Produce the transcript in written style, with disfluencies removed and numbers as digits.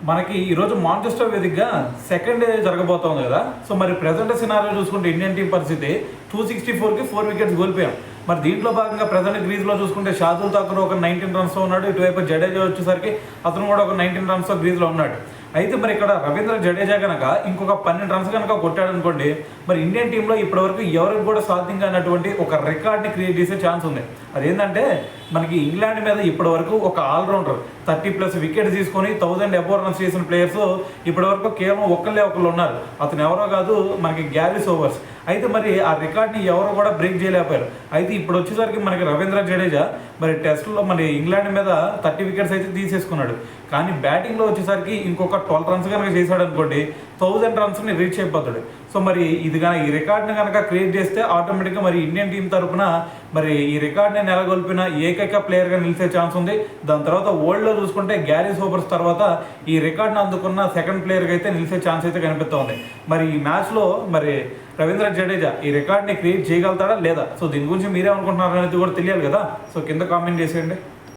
మనకి ఈరోజు మాంచెస్టర్ వేదికగా సెకండ్ డే జరగబోతోంది కదా. సో మరి ప్రెజెంట్ సినారియో చూసుకుంటే ఇండియన్ టీం పరిస్థితి 264కి 4 వికెట్స్ కోల్పోయాం. మరి దీంట్లో భాగంగా ప్రజెంట్ క్రీజ్లో చూసుకుంటే షార్దుల్ ఠాకూర్ ఒక 19 రన్స్తో ఉన్నాడు. ఇటువైపు జడేజా వచ్చేసరికి అతను కూడా ఒక 19 రన్స్తో క్రీజ్లో ఉన్నాడు. అయితే మరి ఇక్కడ రవీంద్ర జడేజా కనుక ఇంకొక 12 రన్స్ కనుక కొట్టాడు అనుకోండి, మరి ఇండియన్ టీంలో ఇప్పటివరకు ఎవరికి కూడా సాధ్యం కానటువంటి ఒక రికార్డ్ని క్రియేట్ చేసే ఛాన్స్ ఉంది. అదేంటంటే మనకి ఇంగ్లాండ్ మీద ఇప్పటివరకు ఒక ఆల్రౌండర్ 30+ వికెట్స్ తీసుకొని 1000 అబోవ్ రన్స్ చేసిన ప్లేయర్స్ ఇప్పటివరకు కేవలం ఒకళ్ళు ఉన్నారు. అతను ఎవరో కాదు, మనకి గ్యారీ సోబర్స్. అయితే మరి ఆ రికార్డ్ని ఎవరు కూడా బ్రేక్ చేయలేకపోయారు. అయితే ఇప్పుడు వచ్చేసరికి మనకి రవీంద్ర జడేజా మరి టెస్ట్లో మరి ఇంగ్లాండ్ మీద 30 వికెట్స్ అయితే తీసేసుకున్నాడు. కానీ బ్యాటింగ్లో వచ్చేసరికి ఇంకొక 12 రన్స్ కనుక చేశాడు అనుకోండి, 1000 రన్స్ని రీచ్ అయిపోతాడు. సో మరి ఇది కనుక ఈ రికార్డ్ని కనుక క్రియేట్ చేస్తే ఆటోమేటిక్గా మరి ఇండియన్ టీం తరఫున మరి ఈ రికార్డ్ని నెలకొల్పిన ఏకైక ప్లేయర్గా నిలిచే ఛాన్స్ ఉంది. దాని తర్వాత వరల్డ్లో చూసుకుంటే గ్యారీ సోబర్స్ తర్వాత ఈ రికార్డ్ని అందుకున్న సెకండ్ ప్లేయర్గా అయితే నిలిచే ఛాన్స్ అయితే కనిపిస్తోంది. మరి ఈ మ్యాచ్లో మరి రవీంద్ర జడేజా ఈ రికార్డ్ని క్రియేట్ చేయగలుగుతాడా లేదా? సో దీని గురించి మీరేమనుకుంటున్నారు అనేది కూడా తెలియాలి కదా. సో కింద కామెంట్ చేసేయండి.